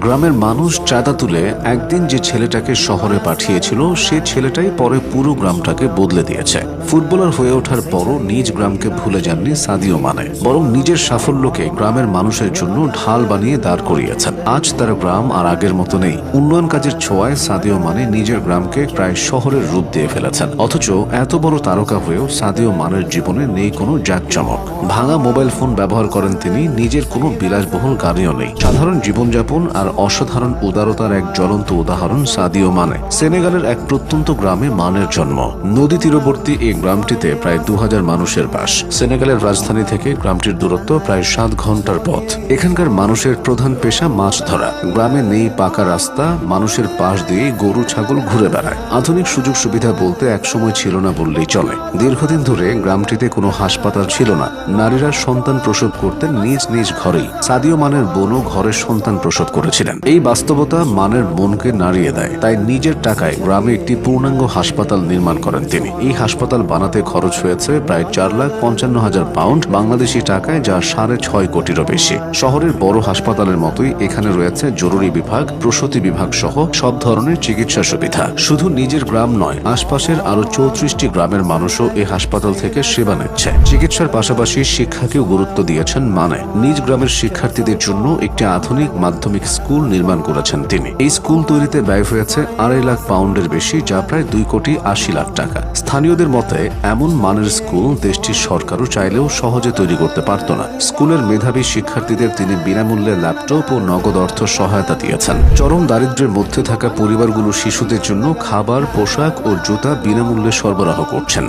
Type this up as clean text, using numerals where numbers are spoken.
গ্রামের মানুষ চাঁদা তুলে একদিন যে ছেলেটাকে শহরে পাঠিয়েছিল সে ছেলেটাই পরে পুরো গ্রামটাকে বদলে দিয়েছে। ফুটবলার হয়ে ওঠার পরও নিজ গ্রামকে ভুলে যাননি সাদিও মানে, বরং নিজের সাফল্যকে গ্রামের মানুষের জন্য ঢাল বানিয়ে দাঁড় করিয়েছেন। আজ তার গ্রাম আর আগের মতো নেই। উন্নয়ন কাজের ছোঁয়ায় সাদিও মানে নিজের গ্রামকে প্রায় শহরের রূপ দিয়ে ফেলেছেন। অথচ এত বড় তারকা হয়েও সাদিও মানের জীবনে নেই কোনো জাঁকজমক। ভাঙা মোবাইল ফোন ব্যবহার করেন তিনি, নিজের কোনো বিলাসবহুল গাড়িও নেই। সাধারণ জীবনযাপন আর অসাধারণ উদারতার এক জ্বলন্ত উদাহরণ সাদিও মানে। সেনেগালের এক প্রত্যন্ত গ্রামে মানের জন্ম। নদী তীরবর্তী এই গ্রামটিতে প্রায় 2000 মানুষের বাস। সেনেগালের রাজধানী থেকে গ্রামটির দূরত্ব প্রায় 7 ঘন্টার পথ। এখানকার মানুষের প্রধান পেশা মাছ ধরা। গ্রামে নেই পাকা রাস্তা, মানুষের পাশ দিয়ে গরু ছাগল ঘুরে বেড়ায়। আধুনিক সুযোগ সুবিধা বলতে একসময় ছিল না বললেই চলে। দীর্ঘদিন ধরে গ্রামটিতে কোনো হাসপাতাল ছিল না। নারীরা সন্তান প্রসব করতেন নিজ নিজ ঘরেই। সাদিও মানের বোনও ঘরে সন্তান প্রসব করেছিলেন। এই বাস্তবতা মানের মনকে নাড়িয়ে দেয়। তাই নিজের টাকায় গ্রামে একটি পূর্ণাঙ্গ হাসপাতাল নির্মাণ করেন তিনি। এই হাসপাতাল বানাতে খরচ হয়েছে প্রায় 4,55,000 পাউন্ড বাংলাদেশি টাকায়, যা 6.5 কোটিরও বেশি। শহরের বড় হাসপাতালের মতোই এখানে রয়েছে জরুরি বিভাগ, প্রসূতি বিভাগ সহ সব ধরনের চিকিৎসা সুবিধা। শুধু নিজের গ্রাম নয়, আশপাশের আরো 34টি গ্রামের মানুষও এই হাসপাতাল থেকে সেবা নিচ্ছে। চিকিৎসার পাশাপাশি শিক্ষাকেও গুরুত্ব দিয়েছেন মানে। নিজ গ্রামের শিক্ষার্থীদের জন্য একটি আধুনিক মাধ্যমিক স্কুল নির্মাণ করেছেন তিনি। এই স্কুল তৈরিতে ব্যয় হয়েছে 2.5 লাখ পাউন্ডের বেশি, যা প্রায় 2,80,00,000 টাকা। স্থানীয়দের মতে এমন মানের স্কুল দেশটির সরকারও চাইলেও সহজে তৈরি করতে পারত না। স্কুলের মেধাবী শিক্ষার্থীদের তিনি বিনামূল্যে ল্যাপটপ ও নগদ অর্থ সহায়তা দিয়েছেন। চরম দারিদ্র্যের মধ্যে থাকা পরিবারগুলো শিশুদের জন্য খাবার, পোশাক ও জুতা বিনামূল্যে সরবরাহ করছেন।